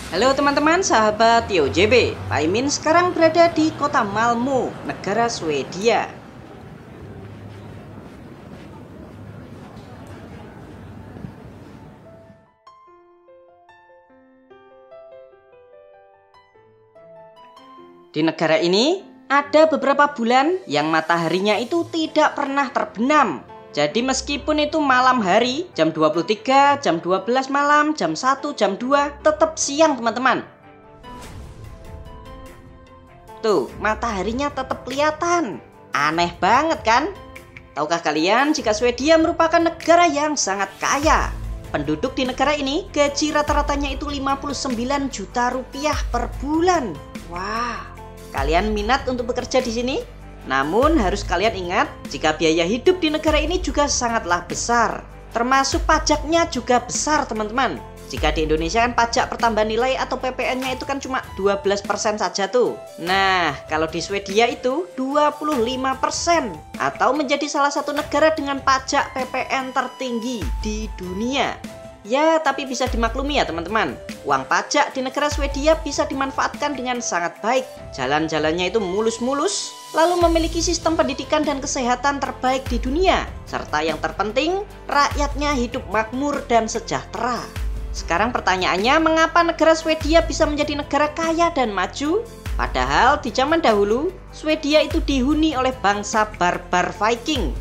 Halo teman-teman sahabat TOJB, Pak Imin sekarang berada di kota Malmö, negara Swedia. Di negara ini ada beberapa bulan yang mataharinya itu tidak pernah terbenam. Jadi meskipun itu malam hari, jam 23, jam 12 malam, jam 1, jam 2, tetap siang teman-teman. Tuh, mataharinya tetap kelihatan. Aneh banget kan? Tahukah kalian jika Swedia merupakan negara yang sangat kaya? Penduduk di negara ini gaji rata-ratanya itu 59 juta rupiah per bulan. Wah, kalian minat untuk bekerja di sini? Namun harus kalian ingat, jika biaya hidup di negara ini juga sangatlah besar. Termasuk pajaknya juga besar teman-teman. Jika di Indonesia kan pajak pertambahan nilai atau PPN-nya itu kan cuma 12% saja tuh. Nah, kalau di Swedia itu 25%. Atau menjadi salah satu negara dengan pajak PPN tertinggi di dunia. Ya, tapi bisa dimaklumi ya teman-teman. Uang pajak di negara Swedia bisa dimanfaatkan dengan sangat baik. Jalan-jalannya itu mulus-mulus, lalu memiliki sistem pendidikan dan kesehatan terbaik di dunia. Serta yang terpenting, rakyatnya hidup makmur dan sejahtera. Sekarang pertanyaannya, mengapa negara Swedia bisa menjadi negara kaya dan maju? Padahal di zaman dahulu, Swedia itu dihuni oleh bangsa barbar Viking.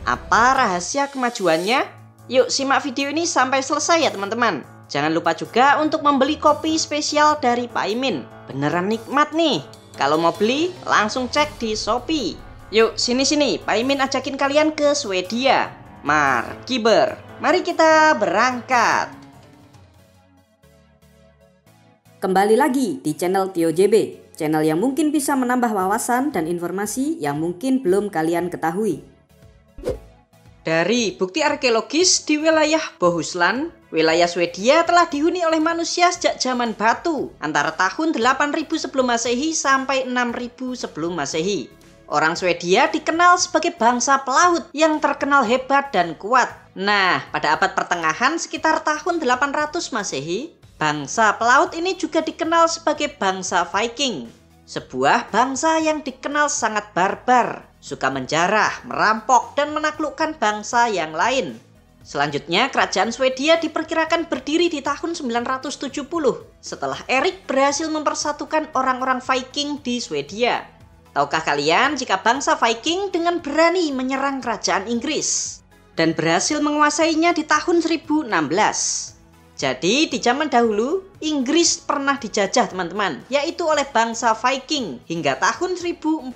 Apa rahasia kemajuannya? Yuk simak video ini sampai selesai ya teman-teman. Jangan lupa juga untuk membeli kopi spesial dari Pak Imin. Beneran nikmat nih. Kalau mau beli langsung cek di Shopee. Yuk sini-sini, Pak Imin ajakin kalian ke Swedia. Mari kita berangkat. Kembali lagi di channel TOJB, channel yang mungkin bisa menambah wawasan dan informasi yang mungkin belum kalian ketahui. Dari bukti arkeologis di wilayah Bohuslän, wilayah Swedia telah dihuni oleh manusia sejak zaman batu antara tahun 8000 sebelum Masehi sampai 6000 sebelum Masehi. Orang Swedia dikenal sebagai bangsa pelaut yang terkenal hebat dan kuat. Nah, pada abad pertengahan sekitar tahun 800 Masehi, bangsa pelaut ini juga dikenal sebagai bangsa Viking. Sebuah bangsa yang dikenal sangat barbar, suka menjarah, merampok, dan menaklukkan bangsa yang lain. Selanjutnya, kerajaan Swedia diperkirakan berdiri di tahun 970 setelah Erik berhasil mempersatukan orang-orang Viking di Swedia. Tahukah kalian jika bangsa Viking dengan berani menyerang kerajaan Inggris dan berhasil menguasainya di tahun 1016? Jadi di zaman dahulu Inggris pernah dijajah teman-teman, yaitu oleh bangsa Viking hingga tahun 1042.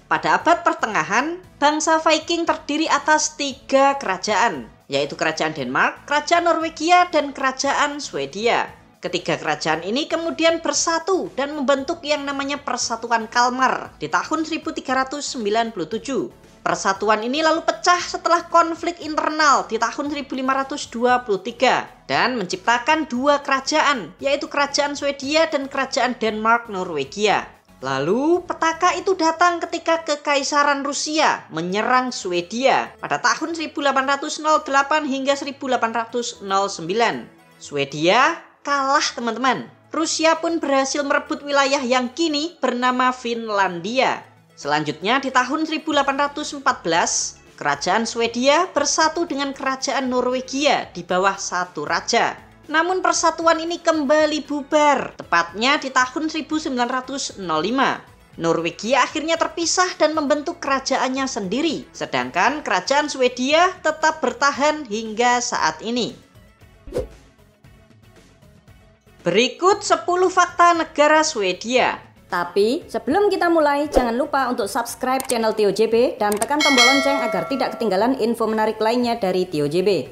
Pada abad pertengahan, bangsa Viking terdiri atas 3 kerajaan, yaitu kerajaan Denmark, kerajaan Norwegia, dan kerajaan Swedia. Ketiga kerajaan ini kemudian bersatu dan membentuk yang namanya Persatuan Kalmar di tahun 1397. Persatuan ini lalu pecah setelah konflik internal di tahun 1523 dan menciptakan 2 kerajaan, yaitu kerajaan Swedia dan kerajaan Denmark Norwegia. Lalu petaka itu datang ketika Kekaisaran Rusia menyerang Swedia pada tahun 1808 hingga 1809. Swedia kalah teman-teman. Rusia pun berhasil merebut wilayah yang kini bernama Finlandia. Selanjutnya di tahun 1814, kerajaan Swedia bersatu dengan kerajaan Norwegia di bawah satu raja. Namun persatuan ini kembali bubar, tepatnya di tahun 1905. Norwegia akhirnya terpisah dan membentuk kerajaannya sendiri, sedangkan kerajaan Swedia tetap bertahan hingga saat ini. Berikut 10 fakta negara Swedia. Tapi sebelum kita mulai, jangan lupa untuk subscribe channel TOJB dan tekan tombol lonceng agar tidak ketinggalan info menarik lainnya dari TOJB.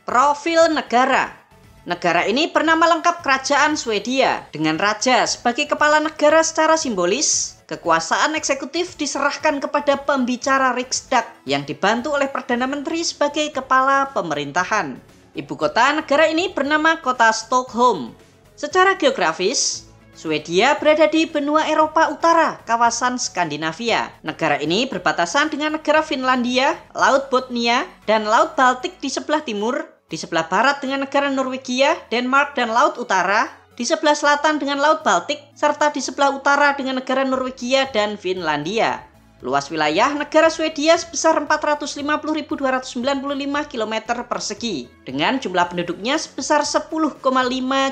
Profil negara. Negara ini bernama lengkap Kerajaan Swedia dengan raja sebagai kepala negara secara simbolis. Kekuasaan eksekutif diserahkan kepada pembicara Riksdag yang dibantu oleh Perdana Menteri sebagai kepala pemerintahan. Ibu kota negara ini bernama kota Stockholm. Secara geografis, Swedia berada di benua Eropa Utara, kawasan Skandinavia. Negara ini berbatasan dengan negara Finlandia, Laut Bothnia, dan Laut Baltik di sebelah timur, Di sebelah barat dengan negara Norwegia, Denmark, dan Laut Utara. Di sebelah selatan dengan Laut Baltik, serta di sebelah utara dengan negara Norwegia dan Finlandia. Luas wilayah negara Swedia sebesar 450.295 km persegi, dengan jumlah penduduknya sebesar 10,5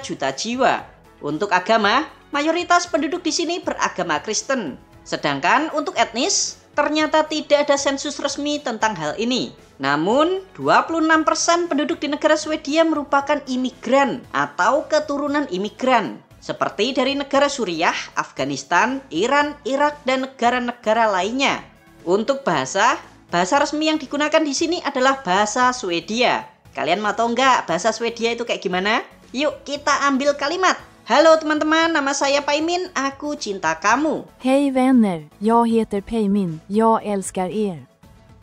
juta jiwa. Untuk agama, mayoritas penduduk di sini beragama Kristen. Sedangkan untuk etnis, ternyata tidak ada sensus resmi tentang hal ini. Namun, 26% penduduk di negara Swedia merupakan imigran atau keturunan imigran, seperti dari negara Suriah, Afghanistan, Iran, Irak, dan negara-negara lainnya. Untuk bahasa resmi yang digunakan di sini adalah bahasa Swedia. Kalian mau tahu nggak bahasa Swedia itu kayak gimana? Yuk kita ambil kalimat. Halo teman-teman, nama saya Paimin, aku cinta kamu. Hej vänner, jag heter Paimin, jag älskar er.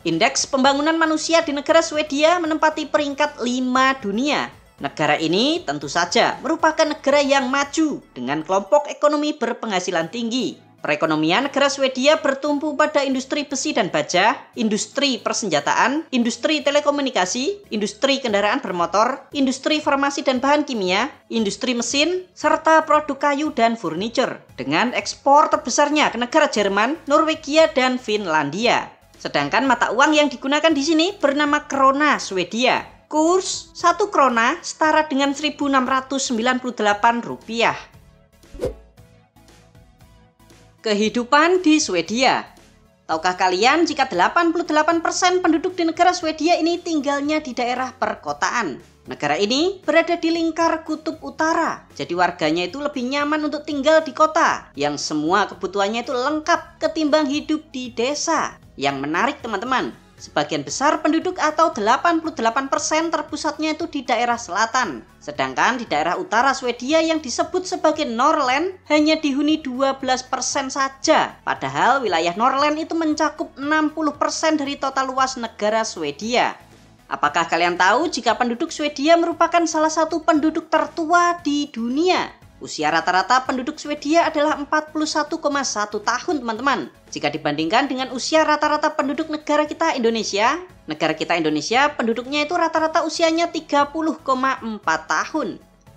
Indeks pembangunan manusia di negara Swedia menempati peringkat 5 dunia. Negara ini tentu saja merupakan negara yang maju dengan kelompok ekonomi berpenghasilan tinggi. Perekonomian negara Swedia bertumpu pada industri besi dan baja, industri persenjataan, industri telekomunikasi, industri kendaraan bermotor, industri farmasi dan bahan kimia, industri mesin, serta produk kayu dan furniture, dengan ekspor terbesarnya ke negara Jerman, Norwegia, dan Finlandia. Sedangkan mata uang yang digunakan di sini bernama krona Swedia. Kurs 1 krona setara dengan 1.698 rupiah. Kehidupan di Swedia. Tahukah kalian jika 88% penduduk di negara Swedia ini tinggalnya di daerah perkotaan? Negara ini berada di lingkar kutub utara, jadi warganya itu lebih nyaman untuk tinggal di kota, yang semua kebutuhannya itu lengkap ketimbang hidup di desa. Yang menarik teman-teman, sebagian besar penduduk atau 88% terpusatnya itu di daerah selatan. Sedangkan di daerah utara Swedia yang disebut sebagai Norrland hanya dihuni 12% saja. Padahal wilayah Norrland itu mencakup 60% dari total luas negara Swedia. Apakah kalian tahu jika penduduk Swedia merupakan salah satu penduduk tertua di dunia? Usia rata-rata penduduk Swedia adalah 41,1 tahun teman-teman. Jika dibandingkan dengan usia rata-rata penduduk negara kita Indonesia penduduknya itu rata-rata usianya 30,4 tahun.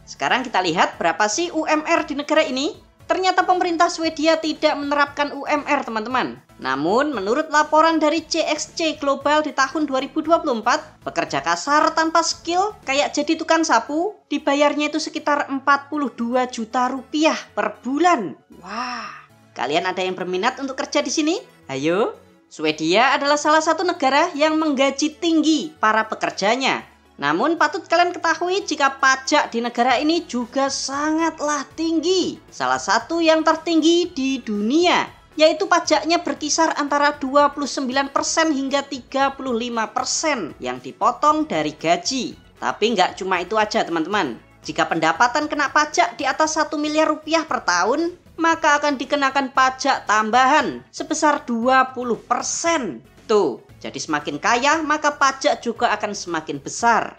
Sekarang kita lihat berapa sih UMR di negara ini? Ternyata pemerintah Swedia tidak menerapkan UMR teman-teman. Namun menurut laporan dari CXC Global di tahun 2024, pekerja kasar tanpa skill kayak jadi tukang sapu dibayarnya itu sekitar 42 juta rupiah per bulan. Wah, kalian ada yang berminat untuk kerja di sini? Ayo. Swedia adalah salah satu negara yang menggaji tinggi para pekerjanya. Namun patut kalian ketahui jika pajak di negara ini juga sangatlah tinggi. Salah satu yang tertinggi di dunia, yaitu pajaknya berkisar antara 29% hingga 35% yang dipotong dari gaji. Tapi nggak cuma itu aja teman-teman. Jika pendapatan kena pajak di atas 1 miliar rupiah per tahun, maka akan dikenakan pajak tambahan sebesar 20%. Tuh. Jadi semakin kaya, maka pajak juga akan semakin besar.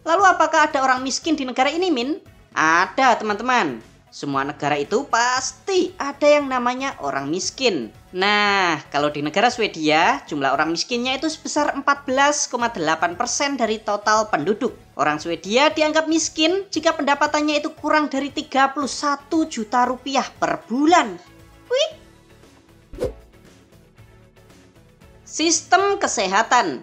Lalu apakah ada orang miskin di negara ini, Min? Ada, teman-teman. Semua negara itu pasti ada yang namanya orang miskin. Nah, kalau di negara Swedia, jumlah orang miskinnya itu sebesar 14,8% dari total penduduk. Orang Swedia dianggap miskin jika pendapatannya itu kurang dari 31 juta rupiah per bulan. Wih! Sistem kesehatan.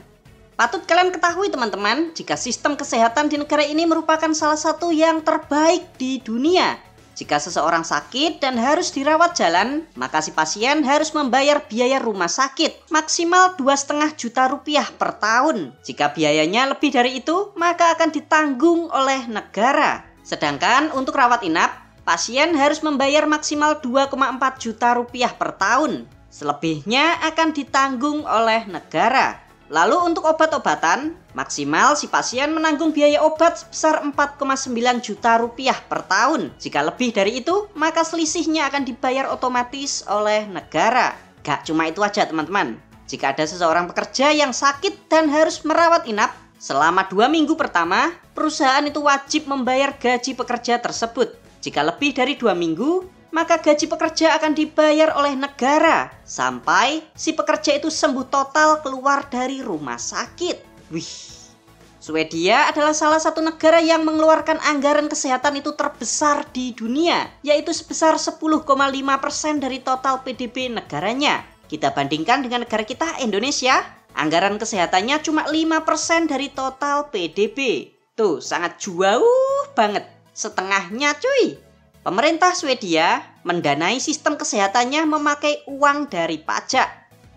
Patut kalian ketahui teman-teman, jika sistem kesehatan di negara ini merupakan salah satu yang terbaik di dunia. Jika seseorang sakit dan harus dirawat jalan, maka si pasien harus membayar biaya rumah sakit maksimal 2,5 juta rupiah per tahun. Jika biayanya lebih dari itu, maka akan ditanggung oleh negara. Sedangkan untuk rawat inap, pasien harus membayar maksimal 2,4 juta rupiah per tahun. Selebihnya akan ditanggung oleh negara. Lalu untuk obat-obatan, maksimal si pasien menanggung biaya obat sebesar 4,9 juta rupiah per tahun. Jika lebih dari itu, maka selisihnya akan dibayar otomatis oleh negara. Gak cuma itu aja teman-teman. Jika ada seseorang pekerja yang sakit dan harus merawat inap, selama 2 minggu pertama, perusahaan itu wajib membayar gaji pekerja tersebut. Jika lebih dari 2 minggu, maka gaji pekerja akan dibayar oleh negara sampai si pekerja itu sembuh total keluar dari rumah sakit. Wih, Swedia adalah salah satu negara yang mengeluarkan anggaran kesehatan itu terbesar di dunia, yaitu sebesar 10,5% dari total PDB negaranya. Kita bandingkan dengan negara kita, Indonesia, anggaran kesehatannya cuma 5% dari total PDB. Tuh, sangat jauh banget. Setengahnya cuy. Pemerintah Swedia mendanai sistem kesehatannya memakai uang dari pajak.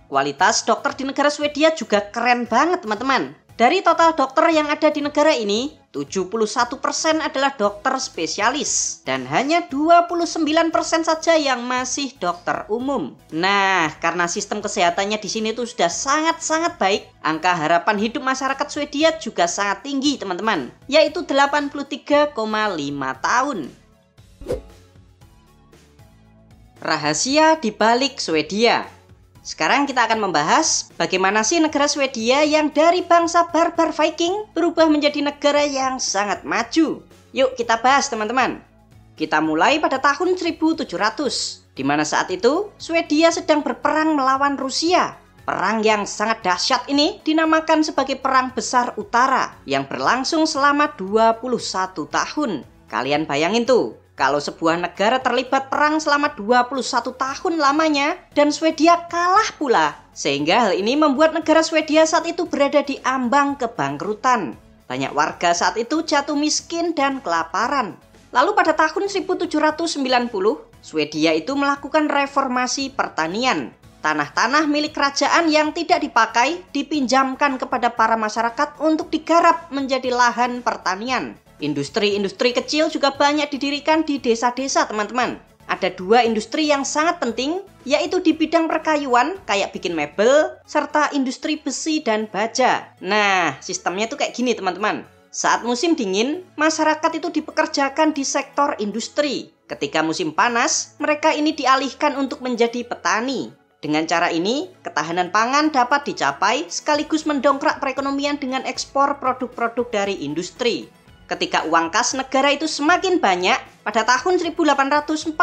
Kualitas dokter di negara Swedia juga keren banget teman-teman. Dari total dokter yang ada di negara ini, 71% adalah dokter spesialis dan hanya 29% saja yang masih dokter umum. Nah, karena sistem kesehatannya di sini tuh sudah sangat-sangat baik, angka harapan hidup masyarakat Swedia juga sangat tinggi teman-teman, yaitu 83,5 tahun. Rahasia di balik Swedia. Sekarang kita akan membahas bagaimana sih negara Swedia yang dari bangsa barbar Viking berubah menjadi negara yang sangat maju. Yuk kita bahas teman-teman. Kita mulai pada tahun 1700, di mana saat itu Swedia sedang berperang melawan Rusia. Perang yang sangat dahsyat ini dinamakan sebagai Perang Besar Utara yang berlangsung selama 21 tahun. Kalian bayangin tuh, kalau sebuah negara terlibat perang selama 21 tahun lamanya dan Swedia kalah pula. Sehingga hal ini membuat negara Swedia saat itu berada di ambang kebangkrutan. Banyak warga saat itu jatuh miskin dan kelaparan. Lalu pada tahun 1790, Swedia itu melakukan reformasi pertanian. Tanah-tanah milik kerajaan yang tidak dipakai dipinjamkan kepada para masyarakat untuk digarap menjadi lahan pertanian. Industri-industri kecil juga banyak didirikan di desa-desa teman-teman. Ada dua industri yang sangat penting, yaitu di bidang perkayuan kayak bikin mebel, serta industri besi dan baja. Nah, sistemnya tuh kayak gini teman-teman. Saat musim dingin, masyarakat itu dipekerjakan di sektor industri. Ketika musim panas, mereka ini dialihkan untuk menjadi petani. Dengan cara ini, ketahanan pangan dapat dicapai sekaligus mendongkrak perekonomian dengan ekspor produk-produk dari industri. Ketika uang kas negara itu semakin banyak, pada tahun 1842,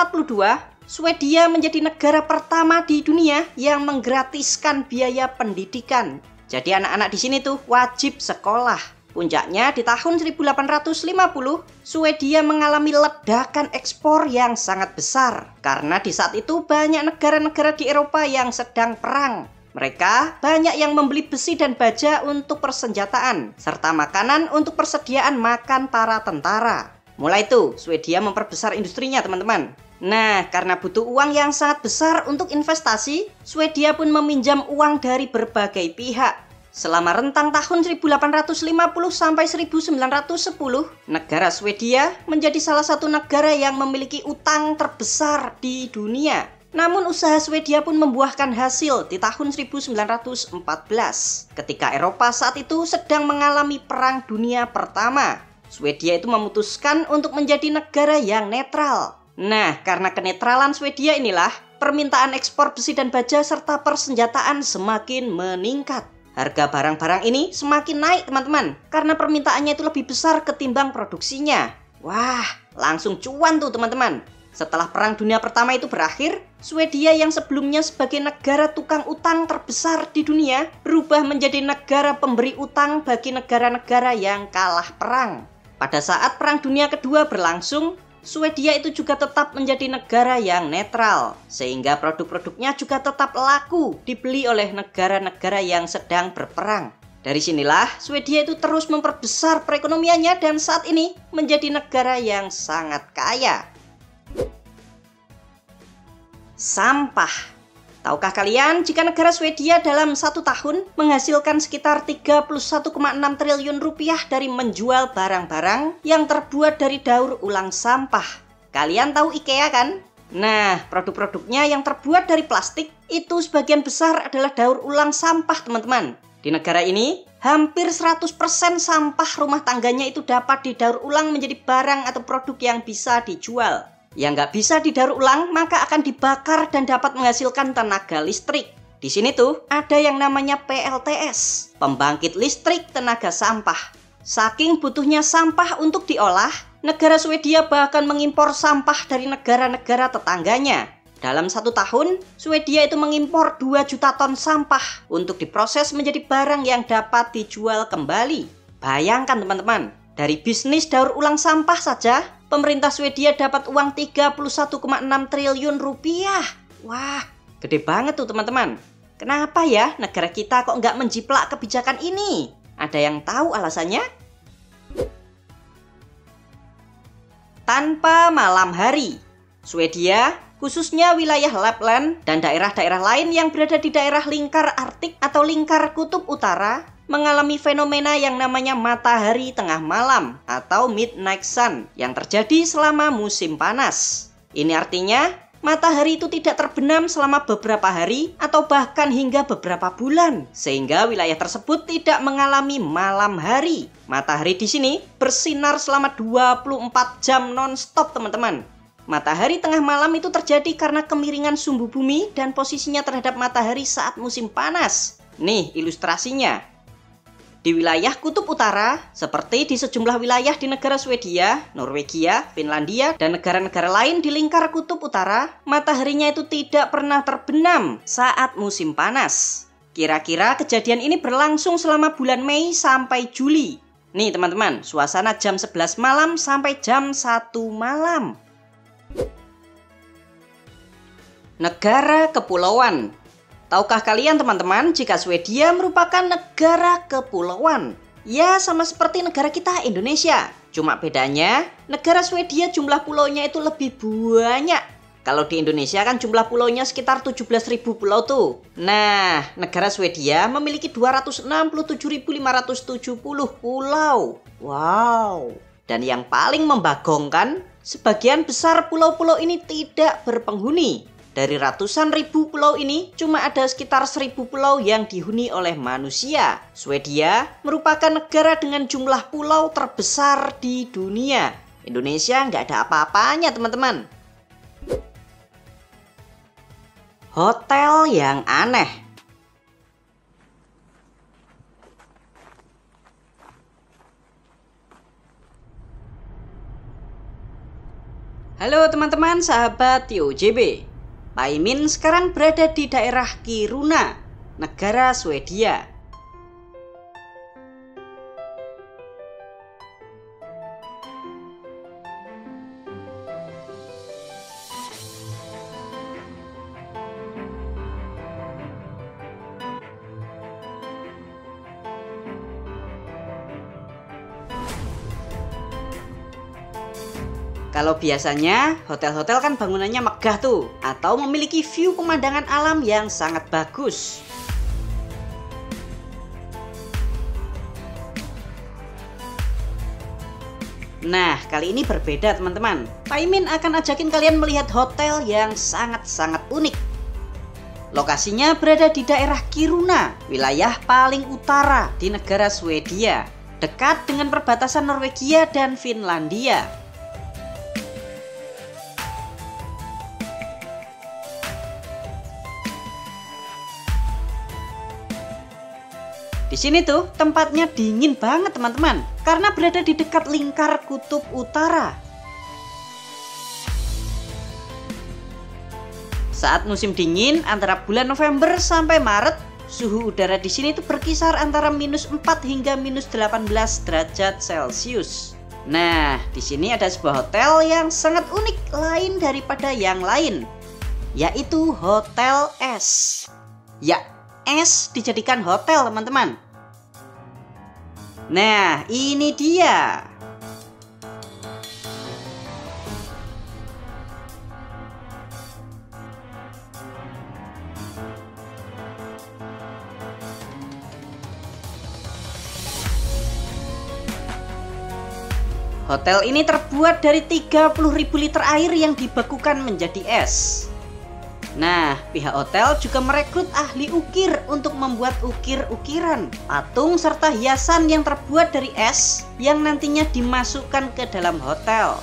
Swedia menjadi negara pertama di dunia yang menggratiskan biaya pendidikan. Jadi anak-anak di sini tuh wajib sekolah. Puncaknya di tahun 1850, Swedia mengalami ledakan ekspor yang sangat besar. Karena di saat itu banyak negara-negara di Eropa yang sedang perang. Mereka banyak yang membeli besi dan baja untuk persenjataan, serta makanan untuk persediaan makan para tentara. Mulai tuh, Swedia memperbesar industrinya teman-teman. Nah, karena butuh uang yang sangat besar untuk investasi, Swedia pun meminjam uang dari berbagai pihak. Selama rentang tahun 1850 sampai 1910, negara Swedia menjadi salah satu negara yang memiliki utang terbesar di dunia. Namun usaha Swedia pun membuahkan hasil di tahun 1914 ketika Eropa saat itu sedang mengalami Perang Dunia Pertama. Swedia itu memutuskan untuk menjadi negara yang netral. Nah, karena kenetralan Swedia inilah permintaan ekspor besi dan baja serta persenjataan semakin meningkat. Harga barang-barang ini semakin naik teman-teman karena permintaannya itu lebih besar ketimbang produksinya. Wah, langsung cuan tuh teman-teman. Setelah Perang Dunia Pertama itu berakhir, Swedia yang sebelumnya sebagai negara tukang utang terbesar di dunia berubah menjadi negara pemberi utang bagi negara-negara yang kalah perang. Pada saat Perang Dunia Kedua berlangsung, Swedia itu juga tetap menjadi negara yang netral, sehingga produk-produknya juga tetap laku dibeli oleh negara-negara yang sedang berperang. Dari sinilah Swedia itu terus memperbesar perekonomiannya dan saat ini menjadi negara yang sangat kaya. Sampah. Tahukah kalian jika negara Swedia dalam 1 tahun menghasilkan sekitar 31,6 triliun rupiah dari menjual barang-barang yang terbuat dari daur ulang sampah? Kalian tahu IKEA kan? Nah, produk-produknya yang terbuat dari plastik itu sebagian besar adalah daur ulang sampah teman-teman. Di negara ini, hampir 100% sampah rumah tangganya itu dapat didaur ulang menjadi barang atau produk yang bisa dijual. Yang nggak bisa didaur ulang maka akan dibakar dan dapat menghasilkan tenaga listrik. Di sini tuh ada yang namanya PLTS, pembangkit listrik tenaga sampah. Saking butuhnya sampah untuk diolah, negara Swedia bahkan mengimpor sampah dari negara-negara tetangganya. Dalam 1 tahun, Swedia itu mengimpor 2 juta ton sampah untuk diproses menjadi barang yang dapat dijual kembali. Bayangkan teman-teman, dari bisnis daur ulang sampah saja, pemerintah Swedia dapat uang 31,6 triliun rupiah. Wah, gede banget tuh teman-teman. Kenapa ya negara kita kok nggak menjiplak kebijakan ini? Ada yang tahu alasannya? Tanpa malam hari, Swedia, khususnya wilayah Lapland dan daerah-daerah lain yang berada di daerah lingkar Arktik atau lingkar kutub utara, mengalami fenomena yang namanya matahari tengah malam atau midnight sun yang terjadi selama musim panas. Ini artinya matahari itu tidak terbenam selama beberapa hari atau bahkan hingga beberapa bulan, sehingga wilayah tersebut tidak mengalami malam hari. Matahari di sini bersinar selama 24 jam non-stop teman-teman. Matahari tengah malam itu terjadi karena kemiringan sumbu bumi dan posisinya terhadap matahari saat musim panas. Nih ilustrasinya. Di wilayah kutub utara, seperti di sejumlah wilayah di negara Swedia, Norwegia, Finlandia, dan negara-negara lain di lingkar kutub utara, mataharinya itu tidak pernah terbenam saat musim panas. Kira-kira kejadian ini berlangsung selama bulan Mei sampai Juli. Nih teman-teman, suasana jam 11 malam sampai jam 1 malam. Negara kepulauan. Tahukah kalian teman-teman jika Swedia merupakan negara kepulauan? Ya sama seperti negara kita Indonesia. Cuma bedanya negara Swedia jumlah pulaunya itu lebih banyak. Kalau di Indonesia kan jumlah pulaunya sekitar 17.000 pulau tuh. Nah, negara Swedia memiliki 267.570 pulau. Wow. Dan yang paling membagongkan, sebagian besar pulau-pulau ini tidak berpenghuni. Dari ratusan ribu pulau ini, cuma ada sekitar 1.000 pulau yang dihuni oleh manusia. Swedia merupakan negara dengan jumlah pulau terbesar di dunia. Indonesia nggak ada apa-apanya teman-teman. Hotel yang aneh. Halo teman-teman sahabat TOJB. Pak Imin sekarang berada di daerah Kiruna, negara Swedia. Kalau biasanya hotel-hotel kan bangunannya megah tuh, atau memiliki view pemandangan alam yang sangat bagus. Nah, kali ini berbeda teman-teman. Pak Imin akan ajakin kalian melihat hotel yang sangat-sangat unik. Lokasinya berada di daerah Kiruna, wilayah paling utara di negara Swedia, dekat dengan perbatasan Norwegia dan Finlandia. Di sini tuh tempatnya dingin banget teman-teman, karena berada di dekat lingkar kutub utara. Saat musim dingin antara bulan November sampai Maret, suhu udara di sini tuh berkisar antara -4 hingga -18 derajat Celcius. Nah, di sini ada sebuah hotel yang sangat unik lain daripada yang lain, yaitu Hotel S. Ya, es dijadikan hotel teman-teman. Nah ini dia. Hotel ini terbuat dari 30.000 liter air yang dibekukan menjadi es. Nah, pihak hotel juga merekrut ahli ukir untuk membuat ukir-ukiran, patung serta hiasan yang terbuat dari es yang nantinya dimasukkan ke dalam hotel.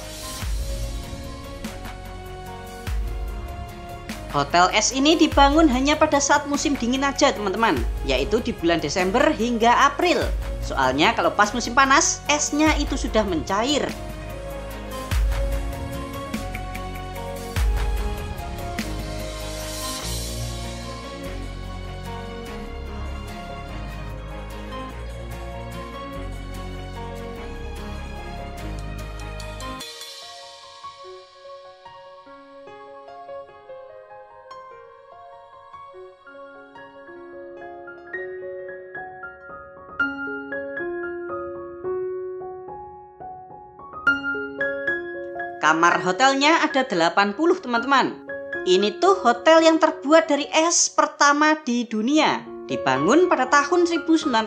Hotel es ini dibangun hanya pada saat musim dingin aja teman-teman, yaitu di bulan Desember hingga April. Soalnya kalau pas musim panas, esnya itu sudah mencair. Kamar hotelnya ada 80 teman-teman. Ini tuh hotel yang terbuat dari es pertama di dunia. Dibangun pada tahun 1990.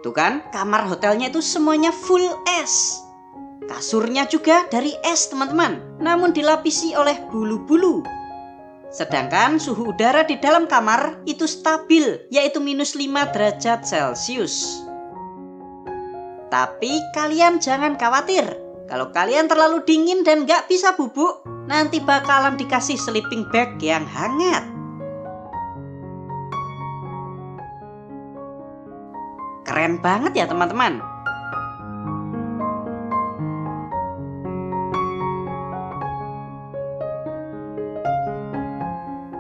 Tuh kan, kamar hotelnya itu semuanya full es. Kasurnya juga dari es teman-teman, namun dilapisi oleh bulu-bulu. Sedangkan suhu udara di dalam kamar itu stabil, yaitu -5 derajat Celcius. Tapi kalian jangan khawatir, kalau kalian terlalu dingin dan gak bisa bubuk, nanti bakalan dikasih sleeping bag yang hangat. Keren banget ya teman-teman.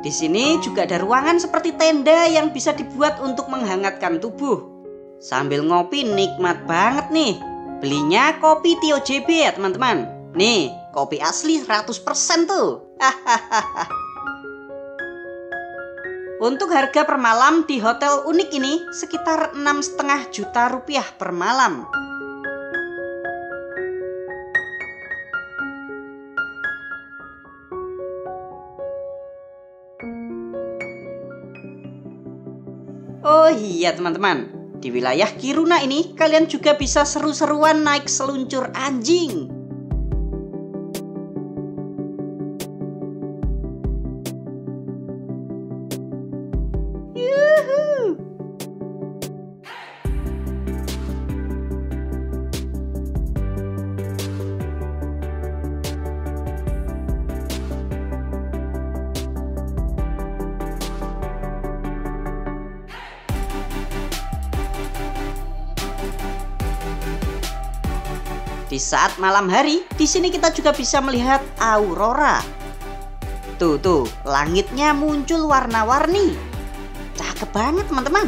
Di sini juga ada ruangan seperti tenda yang bisa dibuat untuk menghangatkan tubuh. Sambil ngopi nikmat banget nih. Belinya kopi TOJB ya teman-teman. Nih, kopi asli 100% tuh. Untuk harga per malam di hotel unik ini sekitar 6,5 juta rupiah per malam. Oh iya teman-teman, di wilayah Kiruna ini kalian juga bisa seru-seruan naik seluncur anjing. Yuhu. Di saat malam hari, di sini kita juga bisa melihat aurora. Tuh, langitnya muncul warna-warni. Cakep banget, teman-teman.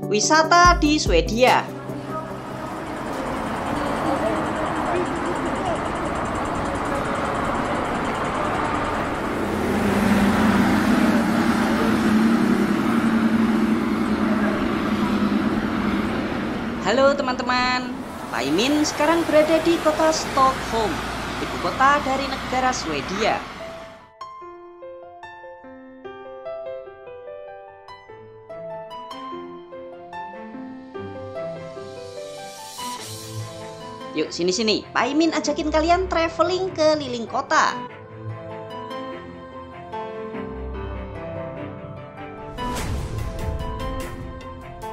Wisata di Swedia. Halo teman-teman, Pak Imin sekarang berada di kota Stockholm, ibu kota dari negara Swedia. Yuk sini-sini, Pak Imin ajakin kalian traveling keliling kota.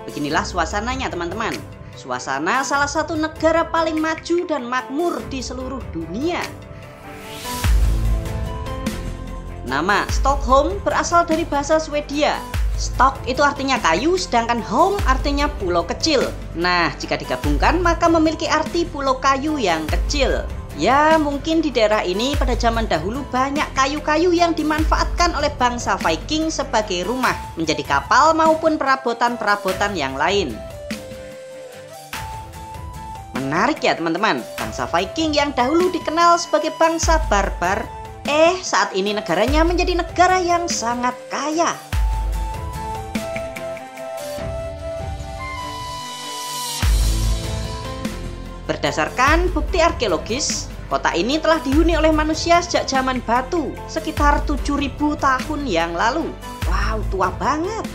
Beginilah suasananya teman-teman. Suasana salah satu negara paling maju dan makmur di seluruh dunia. Nama Stockholm berasal dari bahasa Swedia. Stock itu artinya kayu, sedangkan home artinya pulau kecil. Nah, jika digabungkan maka memiliki arti pulau kayu yang kecil. Ya, mungkin di daerah ini pada zaman dahulu banyak kayu-kayu yang dimanfaatkan oleh bangsa Viking sebagai rumah, menjadi kapal maupun perabotan-perabotan yang lain. Menarik ya teman-teman, bangsa Viking yang dahulu dikenal sebagai bangsa barbar, saat ini negaranya menjadi negara yang sangat kaya. Berdasarkan bukti arkeologis, kota ini telah dihuni oleh manusia sejak zaman batu, sekitar 7.000 tahun yang lalu. Wow, tua banget.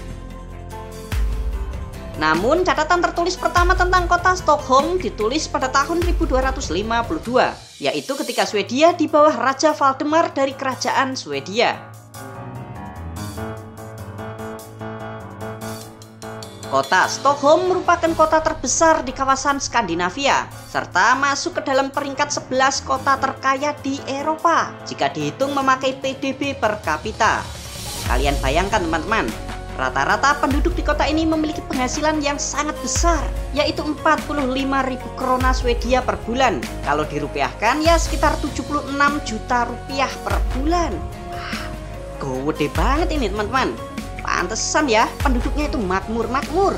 Namun catatan tertulis pertama tentang kota Stockholm ditulis pada tahun 1252, yaitu ketika Swedia di bawah Raja Valdemar dari kerajaan Swedia. Kota Stockholm merupakan kota terbesar di kawasan Skandinavia, serta masuk ke dalam peringkat 11 kota terkaya di Eropa jika dihitung memakai PDB per kapita. Kalian bayangkan teman-teman, Rata-rata penduduk di kota ini memiliki penghasilan yang sangat besar, yaitu 45.000 krona Swedia per bulan. Kalau dirupiahkan ya sekitar 76 juta rupiah per bulan. Wah, gede banget ini teman-teman. Pantesan ya penduduknya itu makmur-makmur.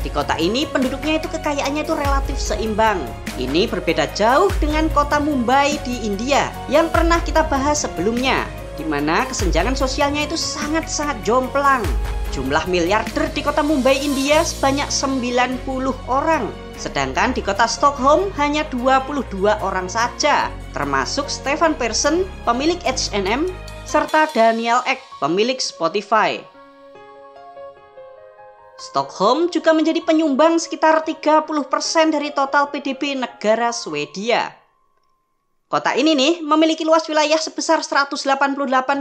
Di kota ini penduduknya itu kekayaannya itu relatif seimbang. Ini berbeda jauh dengan kota Mumbai di India yang pernah kita bahas sebelumnya, di mana kesenjangan sosialnya itu sangat-sangat jomplang. Jumlah miliarder di kota Mumbai, India sebanyak 90 orang. Sedangkan di kota Stockholm hanya 22 orang saja, termasuk Stefan Persson, pemilik H&M, serta Daniel Ek, pemilik Spotify. Stockholm juga menjadi penyumbang sekitar 30% dari total PDB negara Swedia. Kota ini nih memiliki luas wilayah sebesar 188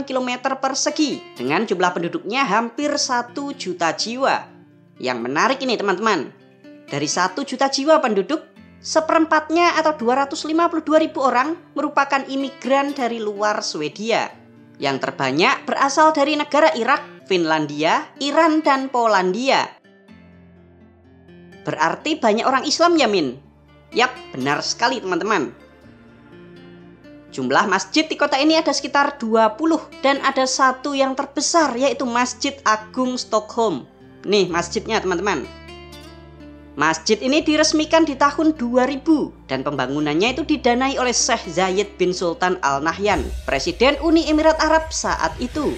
km persegi dengan jumlah penduduknya hampir 1 juta jiwa. Yang menarik ini teman-teman, dari 1 juta jiwa penduduk, seperempatnya atau 252.000 orang merupakan imigran dari luar Swedia. Yang terbanyak berasal dari negara Irak, Finlandia, Iran, dan Polandia. Berarti banyak orang Islam ya Min? Yap, benar sekali teman-teman. Jumlah masjid di kota ini ada sekitar 20 dan ada satu yang terbesar yaitu Masjid Agung Stockholm. Nih masjidnya teman-teman. Masjid ini diresmikan di tahun 2000 dan pembangunannya itu didanai oleh Sheikh Zayed bin Sultan Al Nahyan, Presiden Uni Emirat Arab saat itu.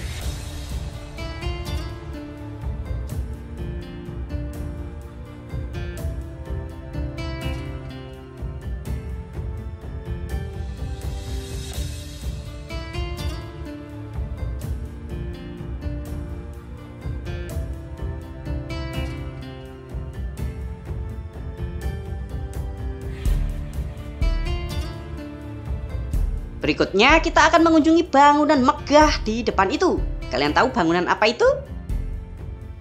Berikutnya kita akan mengunjungi bangunan megah di depan itu. Kalian tahu bangunan apa itu?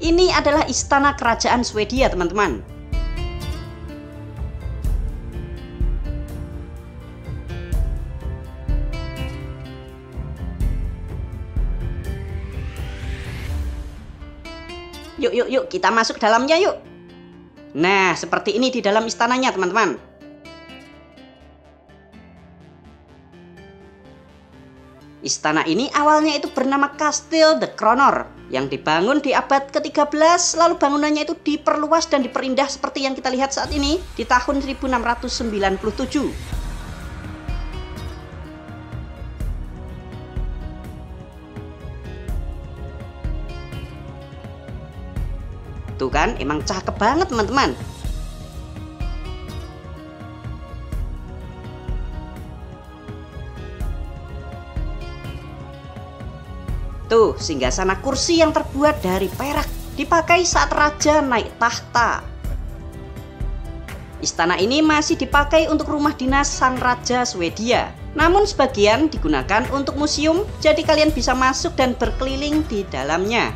Ini adalah istana kerajaan Swedia teman-teman. Yuk kita masuk ke dalamnya yuk. Nah seperti ini di dalam istananya teman-teman. Istana ini awalnya itu bernama Kastil de Kronor yang dibangun di abad ke-13, lalu bangunannya itu diperluas dan diperindah seperti yang kita lihat saat ini di tahun 1697. Tuh kan, emang cakep banget teman-teman. Tuh, singgasana kursi yang terbuat dari perak dipakai saat raja naik tahta. Istana ini masih dipakai untuk rumah dinas sang raja Swedia. Namun sebagian digunakan untuk museum, jadi kalian bisa masuk dan berkeliling di dalamnya.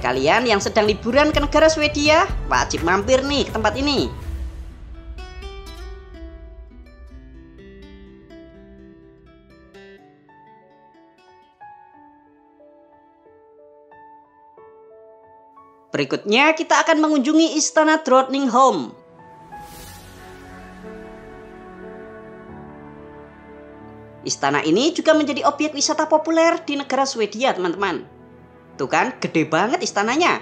Kalian yang sedang liburan ke negara Swedia, wajib mampir nih ke tempat ini. Berikutnya kita akan mengunjungi Istana Drottningholm. Istana ini juga menjadi objek wisata populer di negara Swedia teman-teman. Tuh kan, gede banget istananya.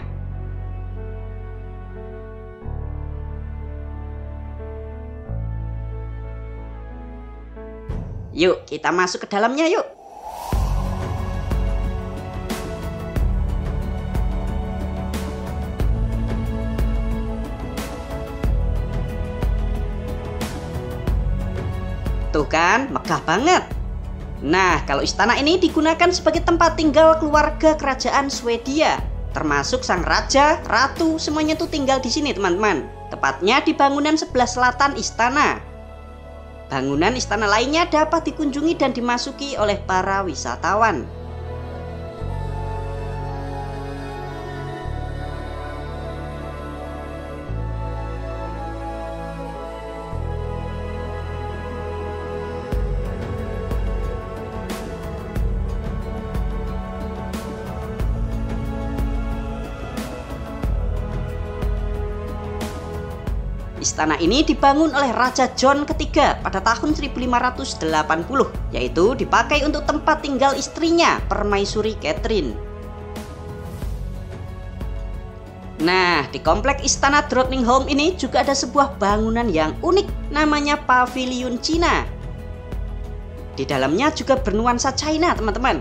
Yuk kita masuk ke dalamnya yuk. Tuh kan, megah banget. Nah, kalau istana ini digunakan sebagai tempat tinggal keluarga kerajaan Swedia, termasuk sang raja, ratu, semuanya tuh tinggal di sini teman-teman. Tepatnya di bangunan sebelah selatan istana. Bangunan istana lainnya dapat dikunjungi dan dimasuki oleh para wisatawan. Istana ini dibangun oleh Raja John ketiga pada tahun 1580, yaitu dipakai untuk tempat tinggal istrinya, Permaisuri Catherine. Nah, di komplek Istana Drottningholm ini juga ada sebuah bangunan yang unik, namanya Paviliun Cina. Di dalamnya juga bernuansa China, teman-teman.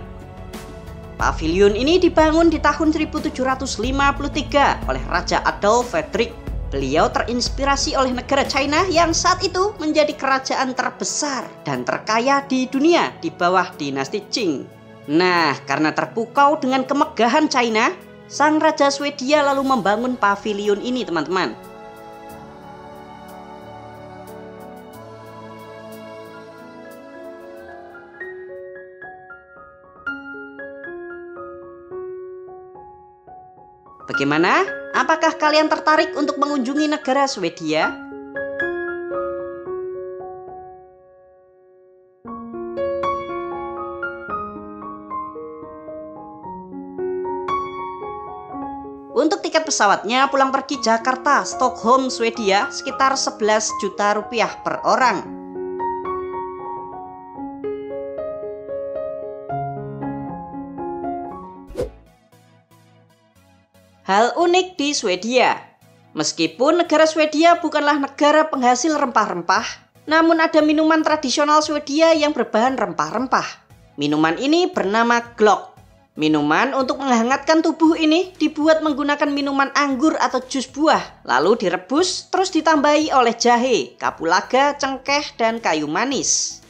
Paviliun ini dibangun di tahun 1753 oleh Raja Adolf Fredrik. Beliau terinspirasi oleh negara China yang saat itu menjadi kerajaan terbesar dan terkaya di dunia di bawah dinasti Qing. Nah, karena terpukau dengan kemegahan China, sang Raja Swedia lalu membangun paviliun ini, teman-teman. Bagaimana? Apakah kalian tertarik untuk mengunjungi negara Swedia? Untuk tiket pesawatnya pulang pergi Jakarta, Stockholm, Swedia sekitar 11 juta rupiah per orang. Hal unik di Swedia. Meskipun negara Swedia bukanlah negara penghasil rempah-rempah, namun ada minuman tradisional Swedia yang berbahan rempah-rempah. Minuman ini bernama Glögg. Minuman untuk menghangatkan tubuh ini dibuat menggunakan minuman anggur atau jus buah, lalu direbus terus ditambahi oleh jahe, kapulaga, cengkeh, dan kayu manis.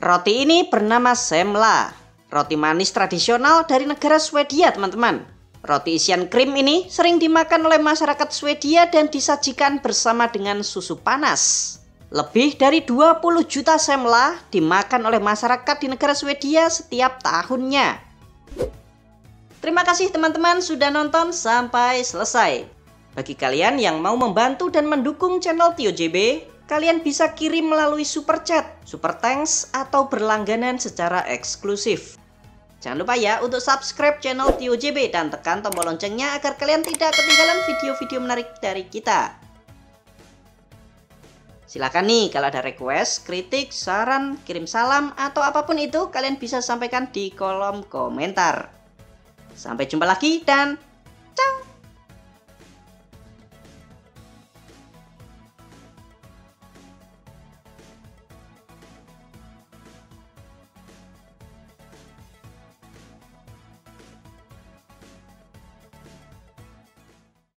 Roti ini bernama semla. Roti manis tradisional dari negara Swedia, teman-teman. Roti isian krim ini sering dimakan oleh masyarakat Swedia dan disajikan bersama dengan susu panas. Lebih dari 20 juta semla dimakan oleh masyarakat di negara Swedia setiap tahunnya. Terima kasih teman-teman sudah nonton sampai selesai. Bagi kalian yang mau membantu dan mendukung channel Tio JB, kalian bisa kirim melalui super chat, super thanks, atau berlangganan secara eksklusif. Jangan lupa ya untuk subscribe channel Tio JB dan tekan tombol loncengnya agar kalian tidak ketinggalan video-video menarik dari kita. Silakan nih kalau ada request, kritik, saran, kirim salam, atau apapun itu kalian bisa sampaikan di kolom komentar. Sampai jumpa lagi dan ciao!